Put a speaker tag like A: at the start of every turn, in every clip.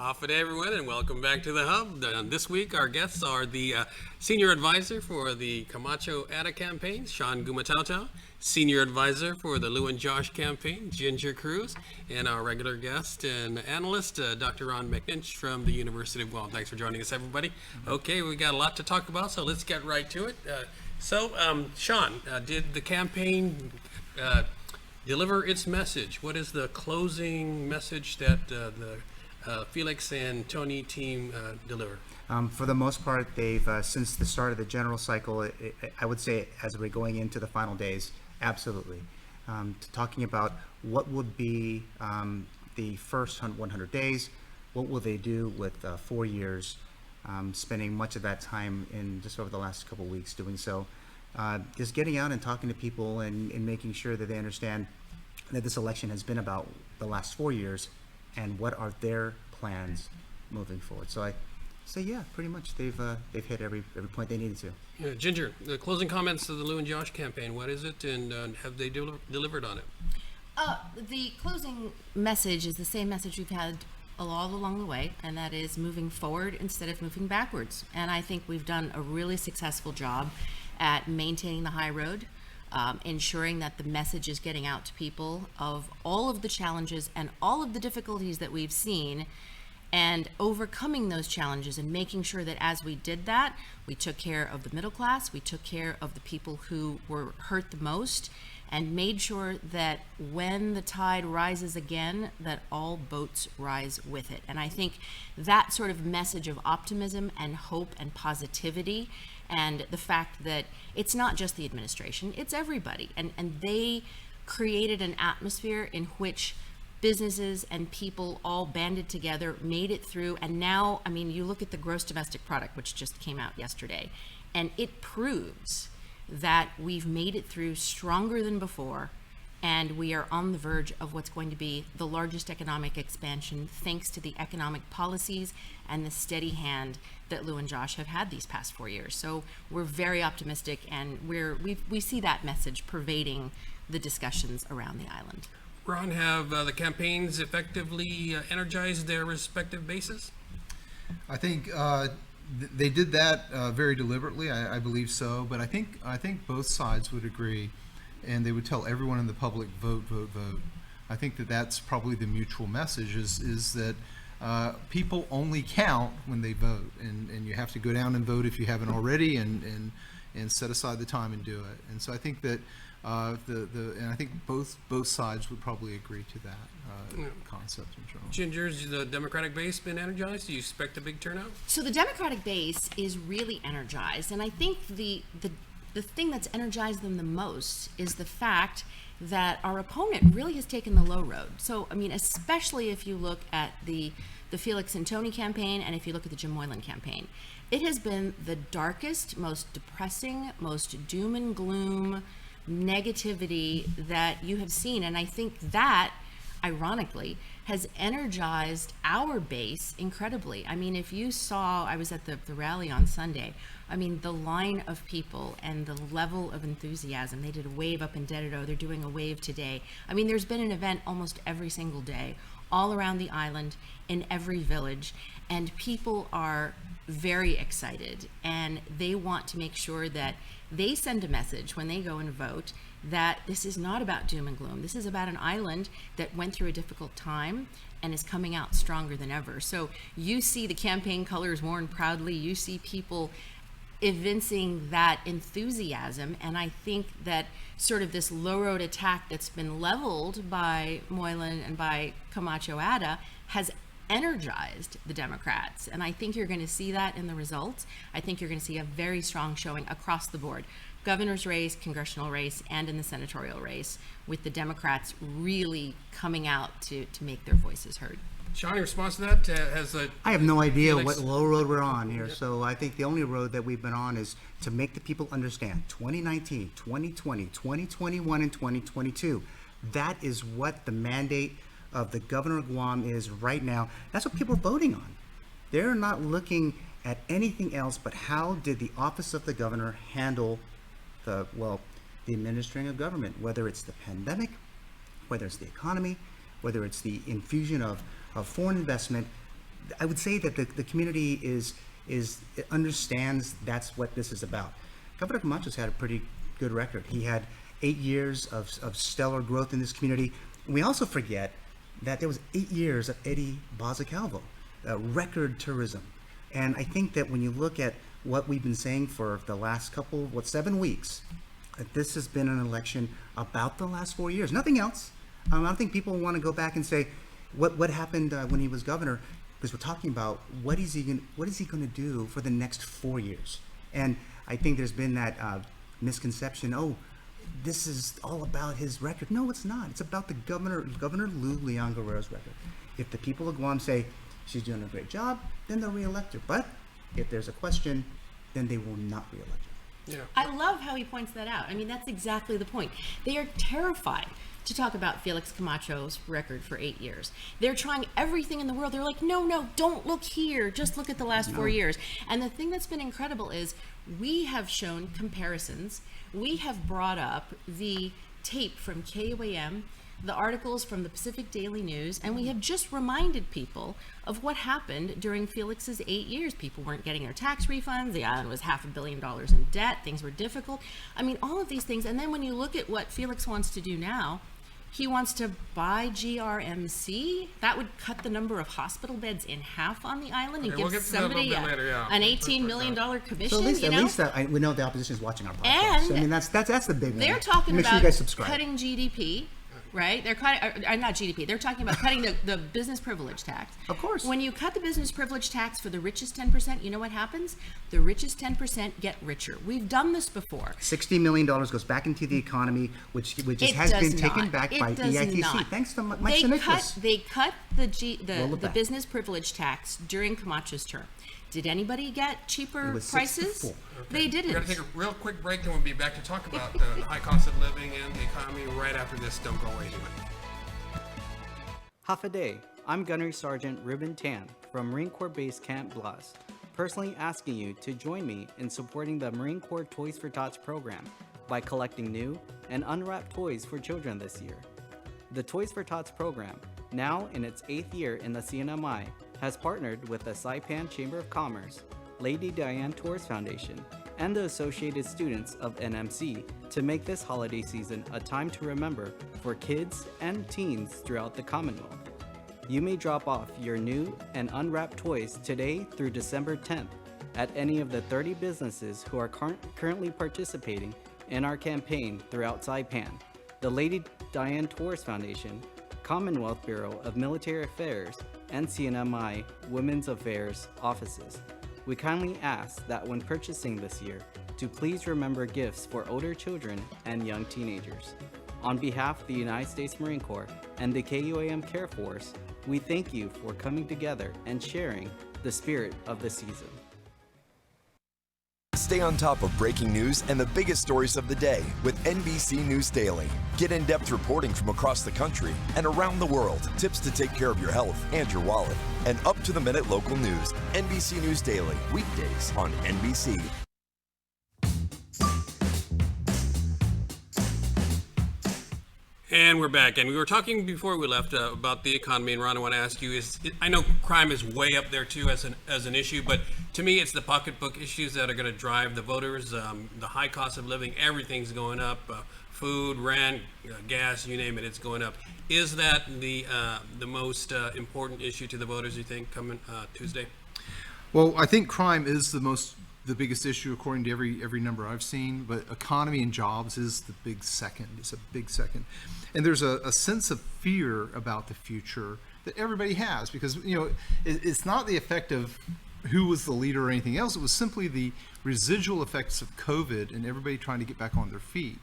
A: Hafa day, everyone, and welcome back to the Hub. This week, our guests are the Senior Advisor for the Camacho-Ada campaign, Shawn Gumataotao, Senior Advisor for the Lou and Josh campaign, Ginger Cruz, and our regular guest and analyst, Dr. Ron McNinch from the University of Guam. Thanks for joining us, everybody. Okay, we got a lot to talk about, so let's get right to it. Shawn, did the campaign deliver its message? What is the closing message that the Felix and Tony team deliver?
B: For the most part, they've, since the start of the general cycle, I would say as we're going into the final days, absolutely. Talking about what would be the first 100 days, what will they do with 4 years, spending much of that time in just over the last couple of weeks doing so. Just getting out and talking to people and making sure that they understand that this election has been about the last 4 years and what are their plans moving forward. So I say, yeah, pretty much they've hit every point they needed to.
A: Yeah, Ginger, the closing comments of the Lou and Josh campaign, what is it, and have they delivered on it?
C: The closing message is the same message we've had all along the way, and that is moving forward instead of moving backwards. And I think we've done a really successful job at maintaining the high road, ensuring that the message is getting out to people of all of the challenges and all of the difficulties that we've seen, and overcoming those challenges and making sure that as we did that, we took care of the middle class, we took care of the people who were hurt the most, and made sure that when the tide rises again, that all boats rise with it. And I think that sort of message of optimism and hope and positivity, and the fact that it's not just the administration, it's everybody. And they created an atmosphere in which businesses and people all banded together, made it through. And now, I mean, you look at the gross domestic product, which just came out yesterday, and it proves that we've made it through stronger than before, and we are on the verge of what's going to be the largest economic expansion thanks to the economic policies and the steady hand that Lou and Josh have had these past 4 years. So we're very optimistic, and we see that message pervading the discussions around the island.
A: Ron, have the campaigns effectively energized their respective bases?
D: I think they did that very deliberately. I believe so, but I think both sides would agree, and they would tell everyone in the public, vote, vote, vote. I think that's probably the mutual message is that people only count when they vote, and you have to go down and vote if you haven't already, and set aside the time and do it. And so I think that and I think both sides would probably agree to that concept in general.
A: Ginger's the Democratic base been energized? Do you expect a big turnout?
C: So the Democratic base is really energized, and I think the thing that's energized them the most is the fact that our opponent really has taken the low road. So, I mean, especially if you look at the Felix and Tony campaign, and if you look at the Jim Moylan campaign, it has been the darkest, most depressing, most doom and gloom negativity that you have seen. And I think that, ironically, has energized our base incredibly. I mean, if you saw, I was at the rally on Sunday, I mean, the line of people and the level of enthusiasm. They did a wave up in Dededo, they're doing a wave today. I mean, there's been an event almost every single day, all around the island, in every village, and people are very excited, and they want to make sure that they send a message when they go and vote that this is not about doom and gloom. This is about an island that went through a difficult time and is coming out stronger than ever. So you see the campaign colors worn proudly, you see people evincing that enthusiasm, and I think that sort of this low road attack that's been leveled by Moylan and by Camacho-Ada has energized the Democrats, and I think you're going to see that in the results. I think you're going to see a very strong showing across the board, governor's race, congressional race, and in the senatorial race, with the Democrats really coming out to make their voices heard.
A: Shawn, your response to that?
B: I have no idea what low road we're on here, so I think the only road that we've been on is to make the people understand 2019, 2020, 2021, and 2022. That is what the mandate of the governor of Guam is right now. That's what people are voting on. They're not looking at anything else but how did the office of the governor handle the administering of government, whether it's the pandemic, whether it's the economy, whether it's the infusion of foreign investment. I would say that the community understands that's what this is about. Governor Camacho's had a pretty good record. He had 8 years of stellar growth in this community. And we also forget that there was 8 years of Eddie Baza-Calvo, record tourism. And I think that when you look at what we've been saying for the last 7 weeks, that this has been an election about the last 4 years, nothing else. I don't think people want to go back and say what happened when he was governor, because we're talking about what is he going to do for the next 4 years. And I think there's been that misconception, this is all about his record. No, it's not. It's about the Governor Lou Leon Guerrero's record. If the people of Guam say she's doing a great job, then they'll reelect her. But if there's a question, then they will not reelect her.
A: Yeah.
C: I love how he points that out. I mean, that's exactly the point. They are terrified to talk about Felix Camacho's record for 8 years. They're trying everything in the world. They're like, no, don't look here. Just look at the last 4 years. And the thing that's been incredible is we have shown comparisons. We have brought up the tape from KUAM, the articles from the Pacific Daily News, and we have just reminded people of what happened during Felix's 8 years. People weren't getting their tax refunds. The island was $500 million in debt. Things were difficult. I mean, all of these things. And then when you look at what Felix wants to do now, he wants to buy GRMC. That would cut the number of hospital beds in half on the island and
A: Okay, we'll
C: give
A: get to that a little
C: somebody
A: bit later, yeah.
C: an $18 million commission.
B: So at least we know the opposition is watching our podcast.
C: And
B: I mean, that's the big one.
C: They're talking
B: Make sure
C: about
B: you guys subscribe.
C: cutting GDP, right? They're cutting, not GDP. They're talking about cutting the business privilege tax.
B: Of course.
C: When you cut the business privilege tax for the richest 10%, you know what happens? The richest 10% get richer. We've done this before.
B: $60 million goes back into the economy, which
C: It
B: has
C: does
B: been taken
C: not.
B: back
C: It
B: by
C: does
B: EITC.
C: not.
B: Thanks to Mike
C: They
B: Sineklis.
C: cut
B: Roll it
C: the
B: back.
C: business privilege tax during Camacho's term. Did anybody get cheaper
B: It was
C: prices?
B: 64.
C: They didn't.
A: We're going to take a real quick break, and we'll be back to talk about the high cost of living and the economy right after this. Don't go away anyway.
E: Half a day. I'm Gunnery Sergeant Ruben Tan from Marine Corps Base Camp Blas, personally asking you to join me in supporting the Marine Corps Toys for Tots program by collecting new and unwrapped toys for children this year. The Toys for Tots program, now in its 8th year in the CNMI, has partnered with the Saipan Chamber of Commerce, Lady Diane Tours Foundation, and the associated students of NMC to make this holiday season a time to remember for kids and teens throughout the Commonwealth. You may drop off your new and unwrapped toys today through December 10th at any of the 30 businesses who are currently participating in our campaign throughout Saipan, the Lady Diane Tours Foundation, Commonwealth Bureau of Military Affairs, and CNMI Women's Affairs offices. We kindly ask that when purchasing this year, to please remember gifts for older children and young teenagers. On behalf of the United States Marine Corps and the KUAM Care Force, we thank you for coming together and sharing the spirit of the season.
F: Stay on top of breaking news and the biggest stories of the day with NBC News Daily. Get in-depth reporting from across the country and around the world, tips to take care of your health and your wallet, and up-to-the-minute local news. NBC News Daily, weekdays on NBC.
A: And we're back, and we were talking before we left about the economy. And Ron, I want to ask you: I know crime is way up there too as an issue, but to me, it's the pocketbook issues that are going to drive the voters. The high cost of living, everything's going up. Food, rent, gas, you name it, it's going up. Is that the most important issue to the voters? You think coming Tuesday?
D: Well, I think crime is the biggest issue according to every number I've seen, but economy and jobs is the big second. It's a big second. And there's a sense of fear about the future that everybody has because, it's not the effect of who was the leader or anything else. It was simply the residual effects of COVID and everybody trying to get back on their feet.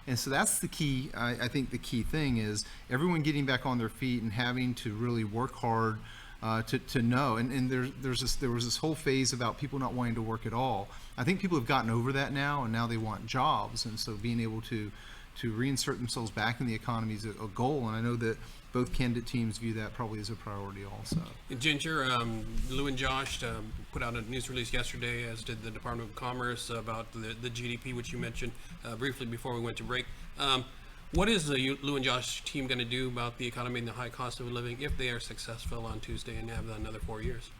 D: And so that's the key. I think the key thing is everyone getting back on their feet and having to really work hard to know. And there was this whole phase about people not wanting to work at all. I think people have gotten over that now, and now they want jobs. And so being able to reinsert themselves back in the economy is a goal. And I know that both candidate teams view that probably as a priority also.
A: Ginger, Lou and Josh put out a news release yesterday, as did the Department of Commerce, about the GDP, which you mentioned briefly before we went to break. What is the Lou and Josh team going to do about the economy and the high cost of living if they are successful on Tuesday and have another 4 years?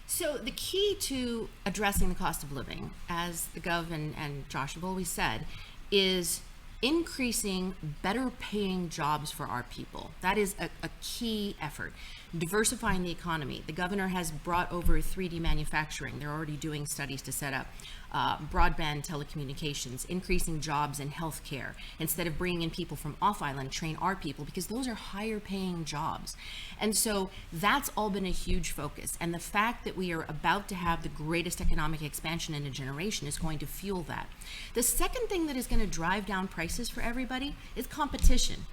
C: So the key to addressing the cost of living, as the Gov and Josh have always said, is increasing better paying jobs for our people. That is a key effort. Diversifying the economy. The governor has brought over 3D manufacturing. They're already doing studies to set up broadband telecommunications, increasing jobs in healthcare. Instead of bringing in people from off island, train our people, because those are higher paying jobs. And so that's all been a huge focus. And the fact that we are about to have the greatest economic expansion in a generation is going to fuel that. The second thing that is going to drive down prices for everybody is competition.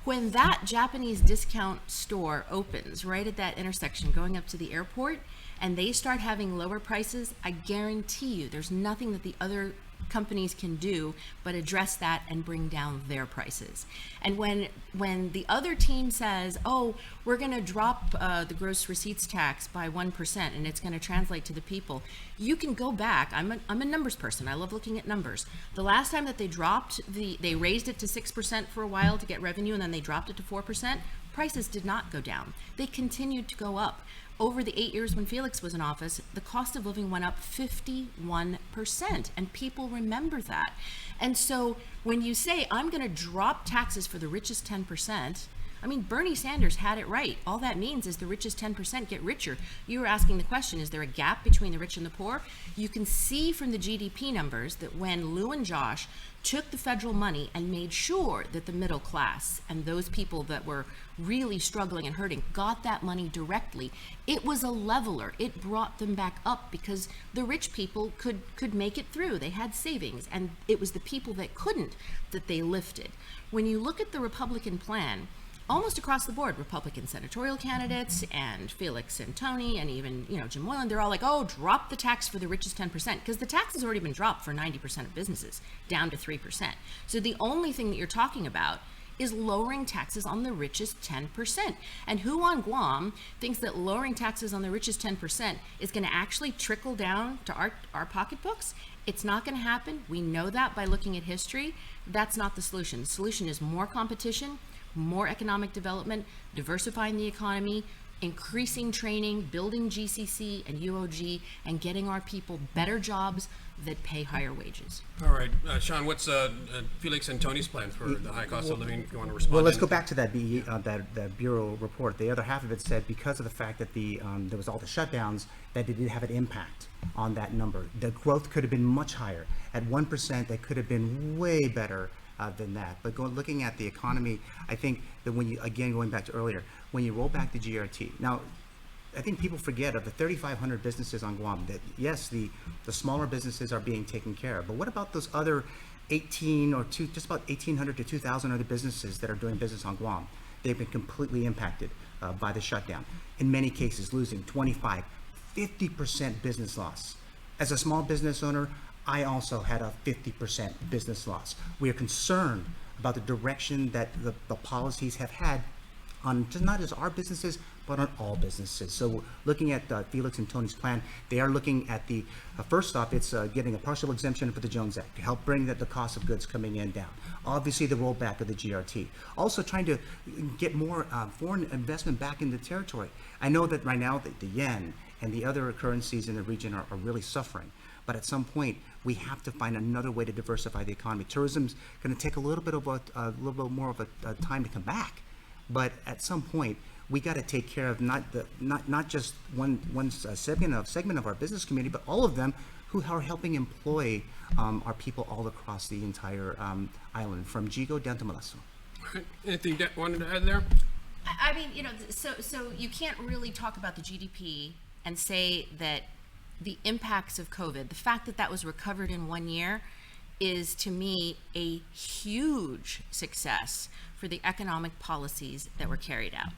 C: When that Japanese discount store opens right at that intersection going up to the airport, and they start having lower prices, I guarantee you there's nothing that the other companies can do but address that and bring down their prices. And when the other team says, oh, we're going to drop the gross receipts tax by 1% and it's going to translate to the people, you can go back. I'm a numbers person. I love looking at numbers. The last time that they raised it to 6% for a while to get revenue, and then they dropped it to 4%, prices did not go down. They continued to go up. Over the 8 years when Felix was in office, the cost of living went up 51%, and people remember that. And so when you say, I'm going to drop taxes for the richest 10%, I mean, Bernie Sanders had it right. All that means is the richest 10% get richer. You were asking the question, is there a gap between the rich and the poor? You can see from the GDP numbers that when Lou and Josh took the federal money and made sure that the middle class and those people that were really struggling and hurting got that money directly, it was a leveler. It brought them back up because the rich people could make it through. They had savings, and it was the people that couldn't that they lifted. When you look at the Republican plan, almost across the board, Republican senatorial candidates and Felix and Tony and even, Jim Moylan, they're all like, oh, drop the tax for the richest 10%, because the tax has already been dropped for 90% of businesses, down to 3%. So the only thing that you're talking about is lowering taxes on the richest 10%. And who on Guam thinks that lowering taxes on the richest 10% is going to actually trickle down to our pocketbooks? It's not going to happen. We know that by looking at history. That's not the solution. The solution is more competition, more economic development, diversifying the economy, increasing training, building GCC and UOG, and getting our people better jobs that pay higher wages.
A: All right, Shawn, what's Felix and Tony's plan for the high cost of living? If you want to respond?
B: Well, let's go back to that Bureau report. The other half of it said because of the fact that there was all the shutdowns, that it did have an impact on that number. The growth could have been much higher. At 1%, that could have been way better than that. But looking at the economy, I think that going back to earlier, when you roll back the GRT, now, I think people forget of the 3,500 businesses on Guam that, yes, the smaller businesses are being taken care of, but what about those other 18 or just about 1,800 to 2,000 other businesses that are doing business on Guam? They've been completely impacted by the shutdown. In many cases, losing 25, 50% business loss. As a small business owner, I also had a 50% business loss. We are concerned about the direction that the policies have had on just not just our businesses, but on all businesses. So looking at Felix and Tony's plan, they are looking at first off, it's getting a partial exemption for the Jones Act to help bring the cost of goods coming in down. Obviously, the rollback of the GRT. Also trying to get more foreign investment back in the territory. I know that right now the yen and the other currencies in the region are really suffering. But at some point, we have to find another way to diversify the economy. Tourism's going to take a little bit more of a time to come back. But at some point, we got to take care of not just one segment of our business community, but all of them who are helping employ our people all across the entire island, from Jigo down to Molesto.
A: All right. Anything you wanted to add there?
C: I mean, so you can't really talk about the GDP and say that the impacts of COVID, the fact that that was recovered in 1 year, is to me a huge success for the economic policies that were carried out.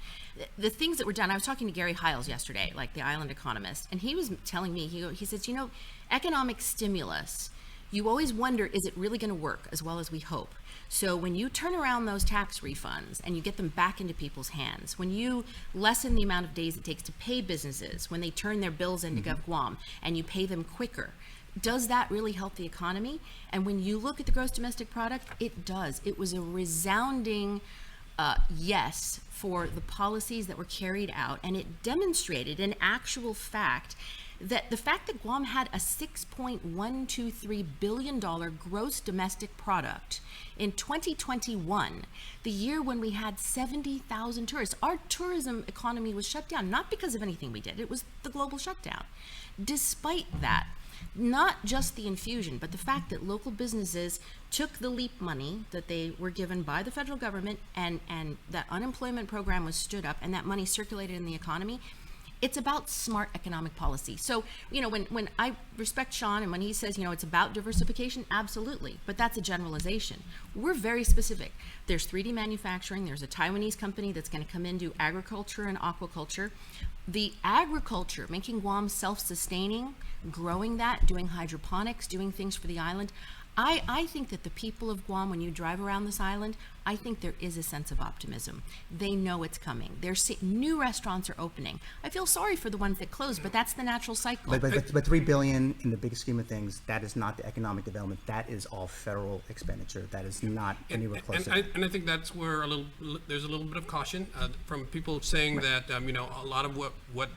C: The things that were done, I was talking to Gary Hiles yesterday, like the island economist, and he was telling me, he says, economic stimulus, you always wonder, is it really going to work as well as we hope? So when you turn around those tax refunds and you get them back into people's hands, when you lessen the amount of days it takes to pay businesses when they turn their bills into GovGuam and you pay them quicker, Does that really help the economy? And when you look at the gross domestic product, it does. It was a resounding yes for the policies that were carried out, and it demonstrated in actual fact that the fact that Guam had a $6.123 billion gross domestic product in 2021, the year when we had 70,000 tourists, our tourism economy was shut down, not because of anything we did, it was the global shutdown. Despite that, not just the infusion, but the fact that local businesses took the LEAP money that they were given by the federal government, and that unemployment program was stood up, and that money circulated in the economy. It's about smart economic policy. So, when I respect Shawn and when he says, it's about diversification, absolutely, but that's a generalization. We're very specific. There's 3D manufacturing, there's a Taiwanese company that's gonna come in, do agriculture and aquaculture. The agriculture, making Guam self-sustaining, growing that, doing hydroponics, doing things for the island. I think that the people of Guam, when you drive around this island, I think there is a sense of optimism. They know it's coming. New restaurants are opening. I feel sorry for the ones that closed, but that's the natural cycle.
B: But $3 billion in the big scheme of things, that is not the economic development. That is all federal expenditure. That is not anywhere close to it.
A: And I think that's where there's a little bit of caution from people saying that a lot of what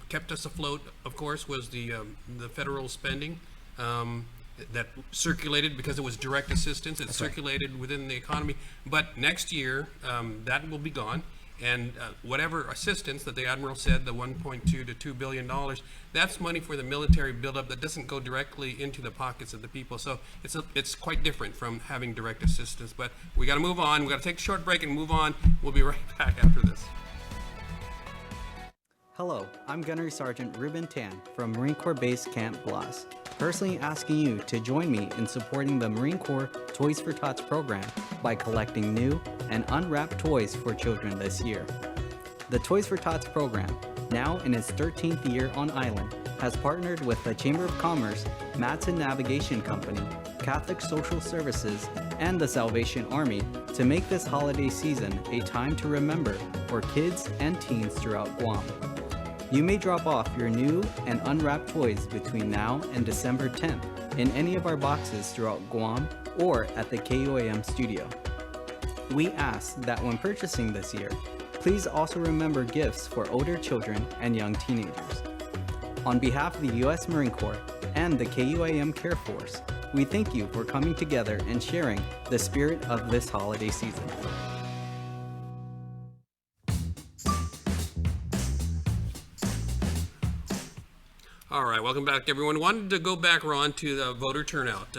A: kept us afloat, of course, was the federal spending. That circulated because it was direct assistance. It circulated within the economy. But next year, that will be gone. And whatever assistance that the Admiral said, the $1.2 to $2 billion, that's money for the military buildup that doesn't go directly into the pockets of the people. So it's quite different from having direct assistance. But we got to move on. We got to take a short break and move on. We'll be right back after this.
E: Hello, I'm Gunnery Sergeant Ruben Tan from Marine Corps Base Camp Blas, personally asking you to join me in supporting the Marine Corps Toys for Tots program by collecting new and unwrapped toys for children this year. The Toys for Tots program, now in its 13th year on island, has partnered with the Chamber of Commerce, Matson Navigation Company, Catholic Social Services, and the Salvation Army to make this holiday season a time to remember for kids and teens throughout Guam. You may drop off your new and unwrapped toys between now and December 10th in any of our boxes throughout Guam or at the KUAM studio. We ask that when purchasing this year, please also remember gifts for older children and young teenagers. On behalf of the U.S. Marine Corps and the KUAM Care Force, we thank you for coming together and sharing the spirit of this holiday season.
A: All right, welcome back, everyone. Wanted to go back, Ron, to the voter turnout.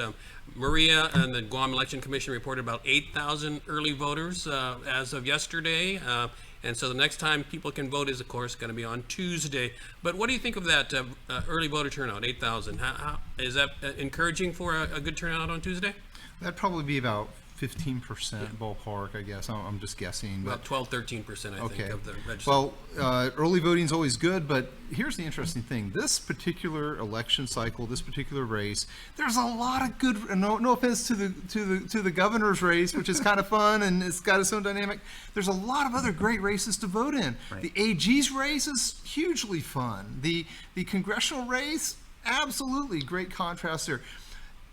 A: Maria and the Guam Election Commission reported about 8,000 early voters as of yesterday. And so the next time people can vote is, of course, going to be on Tuesday. But what do you think of that early voter turnout, 8,000? How is that encouraging for a good turnout on Tuesday?
D: That'd probably be about 15% ballpark, I guess. I'm just guessing.
A: About 12-13%, I think, of the registered.
D: Well, early voting is always good, but here's the interesting thing. This particular election cycle, this particular race, there's a lot of good. No offense to the governor's race, which is kind of fun and it's got its own dynamic. There's a lot of other great races to vote in. Right. The AG's race is hugely fun. The congressional race, absolutely great contrast there.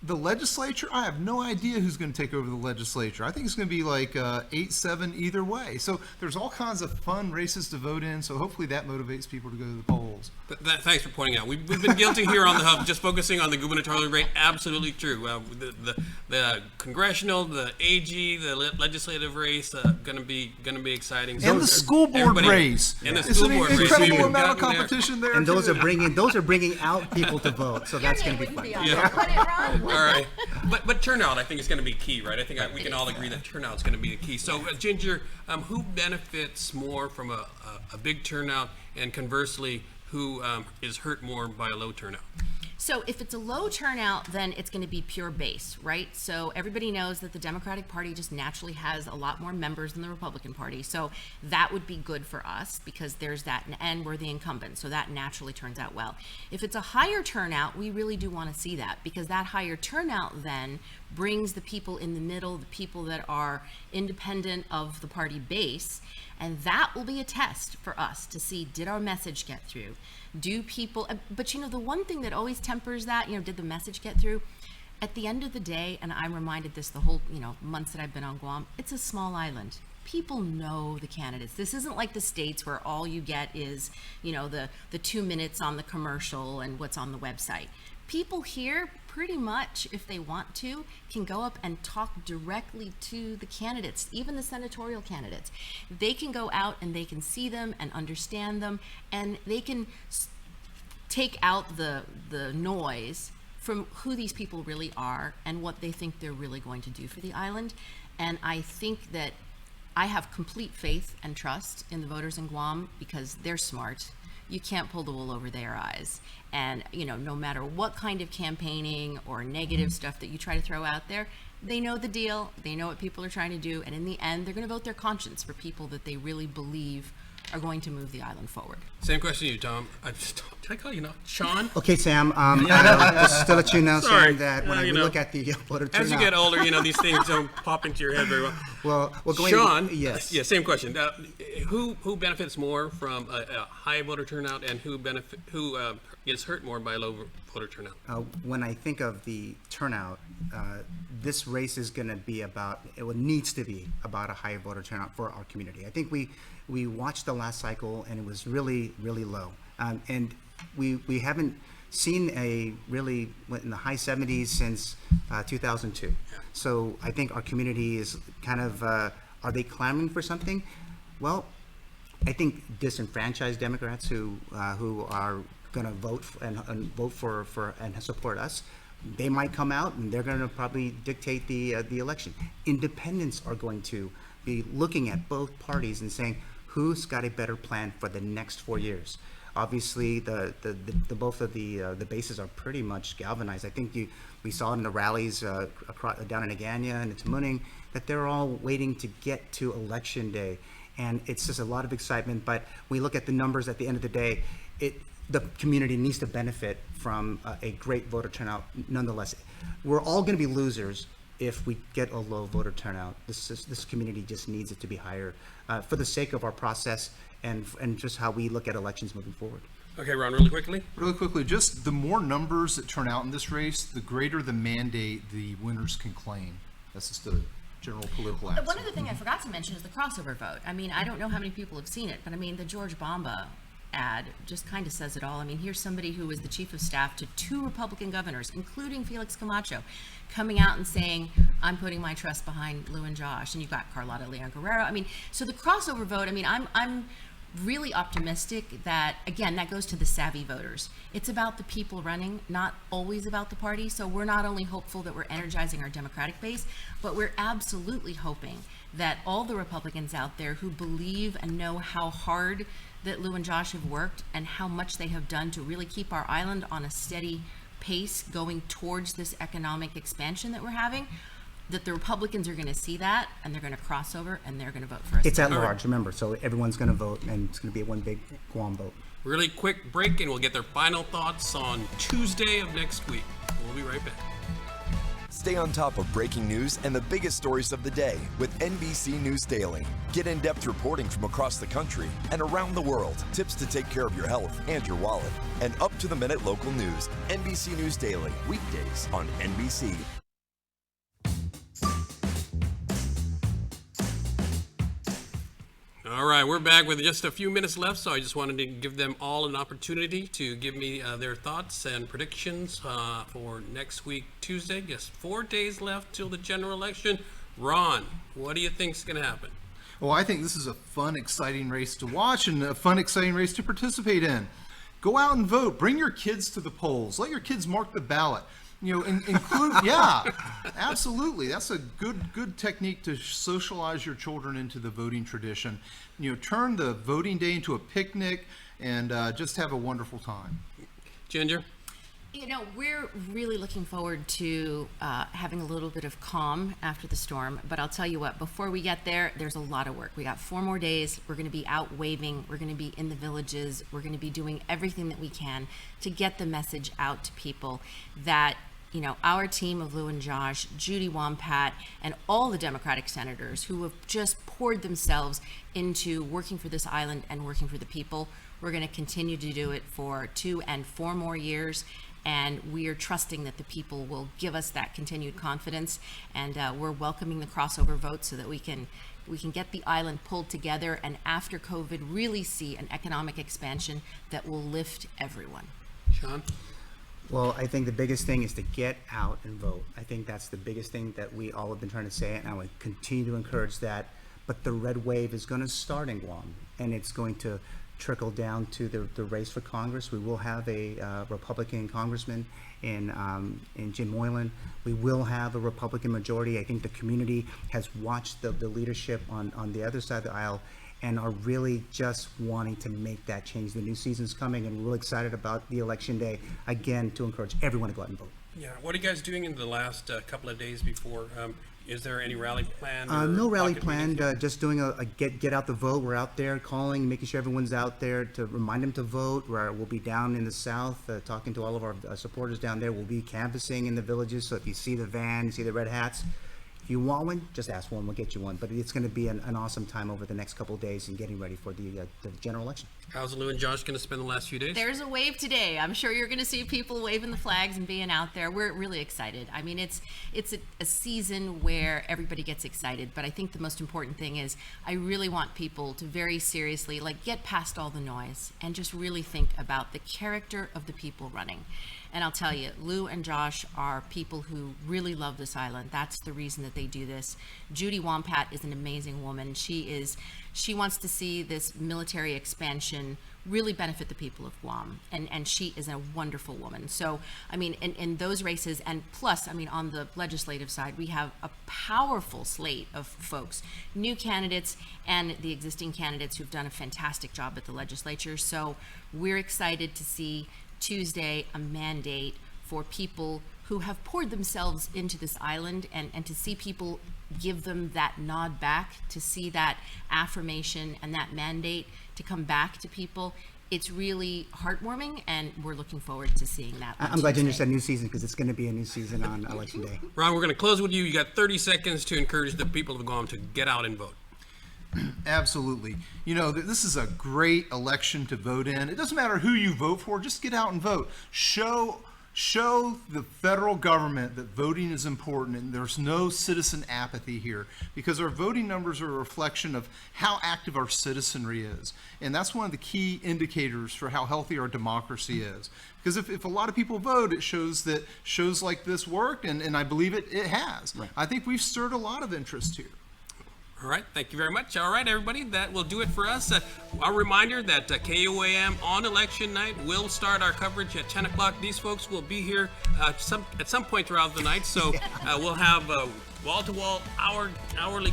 D: The legislature, I have no idea who's going to take over the legislature. I think it's going to be like 8-7 either way. So there's all kinds of fun races to vote in. So hopefully that motivates people to go to the polls.
A: Thanks for pointing out. We've been guilty here on the Hub, just focusing on the gubernatorial rate. Absolutely true. The congressional, the AG, the legislative race, going to be exciting.
D: And the school board race.
A: And the school board race.
D: Incredible amount of competition there.
B: And those are bringing out people to vote. So that's going to be fun.
A: All right, but turnout I think is going to be key, right? I think we can all agree that turnout is going to be the key. So, Ginger, who benefits more from a big turnout, and conversely, who is hurt more by a low turnout?
C: So if it's a low turnout, then it's going to be pure base, right? So everybody knows that the Democratic Party just naturally has a lot more members than the Republican Party. So that would be good for us because there's that, and we're the incumbent. So that naturally turns out well. If it's a higher turnout, we really do want to see that because that higher turnout then brings the people in the middle, the people that are independent of the party base, And that will be a test for us to see, did our message get through? Do people, but you know, the one thing that always tempers that, you know, did the message get through? At the end of the day, and I'm reminded this the whole, you know, months that I've been on Guam, it's a small island. People know the candidates. This isn't like the States where all you get is, you know, the 2 minutes on the commercial and what's on the website. People here pretty much, if they want to, can go up and talk directly to the candidates, even the senatorial candidates. They can go out and they can see them and understand them, and they can take out the noise from who these people really are and what they think they're really going to do for the island. And I think that I have complete faith and trust in the voters in Guam because they're smart. You can't pull the wool over their eyes. And, you know, no matter what kind of campaigning or negative stuff that you try to throw out there, they know the deal. They know what people are trying to do. And in the end, they're going to vote their conscience for people that they really believe are going to move the island forward.
A: Same question to you, Tom. Did I call you Sean?
B: Okay, Sam, just to let you know,
A: Sorry.
B: Sam, that when we look at the voter turnout.
A: As you get older, you know, these things don't pop into your head very well.
B: Well, going
A: Sean,
B: yes.
A: yeah, same question. Who benefits more from a high voter turnout, and who gets hurt more by low voter turnout?
B: When I think of the turnout, this race is going to be about, needs to be about a high voter turnout for our community. I think we watched the last cycle and it was really, really low. And we haven't seen a really in the high 70s since 2002. So I think our community is kind of, are they clamoring for something? Well, I think disenfranchised Democrats who are going to vote vote for and support us, they might come out and they're going to probably dictate the election. Independents are going to be looking at both parties and saying, who's got a better plan for the next 4 years? Obviously, the both of the bases are pretty much galvanized. I think we saw in the rallies across, down in Agana and in Tamuning that they're all waiting to get to election day, and it's just a lot of excitement. But we look at the numbers at the end of the day, the community needs to benefit from a great voter turnout. Nonetheless, we're all going to be losers if we get a low voter turnout. This community just needs it to be higher for the sake of our process and just how we look at elections moving forward.
A: Okay, Ron, really quickly.
D: Really quickly, just the more numbers that turn out in this race, the greater the mandate the winners can claim. That's just the general political aspect.
C: One other thing I forgot to mention is the crossover vote. I mean, I don't know how many people have seen it, but I mean, the George Bomba ad just kind of says it all. I mean, here's somebody who was the chief of staff to 2 Republican governors, including Felix Camacho, coming out and saying, I'm putting my trust behind Lou and Josh. And you've got Carlotta Leon Guerrero. I mean, so the crossover vote, I mean, I'm really optimistic that, again, that goes to the savvy voters. It's about the people running, not always about the party. So we're not only hopeful that we're energizing our Democratic base, but we're absolutely hoping that all the Republicans out there who believe and know how hard that Lou and Josh have worked and how much they have done to really keep our island on a steady pace going towards this economic expansion that we're having, that the Republicans are going to see that and they're going to cross over and they're going to vote for us.
B: It's at large, remember, so everyone's going to vote and it's going to be one big Guam vote.
A: Really quick break and we'll get their final thoughts on Tuesday of next week. We'll be right back.
F: Stay on top of breaking news and the biggest stories of the day with NBC News Daily. Get in-depth reporting from across the country and around the world, tips to take care of your health and your wallet, and up-to-the-minute local news. NBC News Daily, weekdays on NBC.
A: All right, we're back with just a few minutes left, so I just wanted to give them all an opportunity to give me their thoughts and predictions for next week, Tuesday. Just 4 days left till the general election. Ron, what do you think's going to happen?
D: Well, I think this is a fun, exciting race to watch and a fun, exciting race to participate in. Go out and vote. Bring your kids to the polls. Let your kids mark the ballot. You know, include, yeah, absolutely. That's a good technique to socialize your children into the voting tradition. You know, turn the voting day into a picnic and just have a wonderful time.
A: Ginger?
C: You know, we're really looking forward to having a little bit of calm after the storm. But I'll tell you what, before we get there, there's a lot of work. We got 4 more days. We're going to be out waving. We're going to be in the villages. We're going to be doing everything that we can to get the message out to people that you know, our team of Lou and Josh, Judy Wampat, and all the Democratic senators who have just poured themselves into working for this island and working for the people. We're going to continue to do it for 2 and 4 more years. And we are trusting that the people will give us that continued confidence. And we're welcoming the crossover vote so that we can get the island pulled together, and after COVID really see an economic expansion that will lift everyone.
A: Shawn?
B: Well, I think the biggest thing is to get out and vote. I think that's the biggest thing that we all have been trying to say, and I would continue to encourage that. But the red wave is going to start in Guam, and it's going to trickle down to the race for Congress. We will have a Republican congressman in Jim Moylan. We will have a Republican majority. I think the community has watched the leadership on the other side of the aisle and are really just wanting to make that change. The new season's coming, and we're really excited about the election day, again, to encourage everyone to go out and vote.
A: Yeah, what are you guys doing in the last couple of days before? Is there any rally planned?
B: No rally
A: pocket
B: planned,
A: meetings?
B: just doing a get out the vote. We're out there calling, making sure everyone's out there to remind them to vote. We'll be down in the south talking to all of our supporters down there. We'll be canvassing in the villages, so if you see the van, you see the red hats, if you want one, just ask one, we'll get you one. But it's going to be an awesome time over the next couple of days and getting ready for the general election.
A: How's Lou and Josh going to spend the last few days?
C: There's a wave today. I'm sure you're going to see people waving the flags and being out there. We're really excited. I mean, it's a season where everybody gets excited, but I think the most important thing is I really want people to very seriously get past all the noise and just really think about the character of the people running. And I'll tell you, Lou and Josh are people who really love this island. That's the reason that they do this. Judy Wampat is an amazing woman. She wants to see this military expansion really benefit the people of Guam. And she is a wonderful woman. So, I mean, in those races, and plus, I mean, on the legislative side, we have a powerful slate of folks, new candidates and the existing candidates who've done a fantastic job at the legislature. So we're excited to see Tuesday a mandate for people who have poured themselves into this island, and to see people give them that nod back, to see that affirmation and that mandate to come back to people. It's really heartwarming, and we're looking forward to seeing that.
B: I'm glad you said new season, because it's going to be a new season on election day.
A: Ron, we're going to close with you. You got 30 seconds to encourage the people of Guam to get out and vote.
D: Absolutely. You know, this is a great election to vote in. It doesn't matter who you vote for, just get out and vote. Show the federal government that voting is important, and there's no citizen apathy here, because our voting numbers are a reflection of how active our citizenry is. And that's one of the key indicators for how healthy our democracy is. Because if a lot of people vote, it shows that shows like this worked, and I believe it has.
B: Right.
D: I think we've stirred a lot of interest here.
A: All right, thank you very much. All right, everybody, that will do it for us. A reminder that KOAM on election night will start our coverage at 10 o'clock. These folks will be here at some point throughout the night, so we'll have wall-to-wall, hourly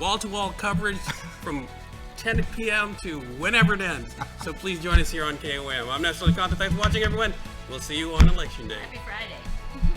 A: wall-to-wall coverage from 10 p.m. to whenever it ends. So please join us here on KOAM. I'm National Contact. Thanks for watching, everyone. We'll see you on election day.
C: Happy Friday.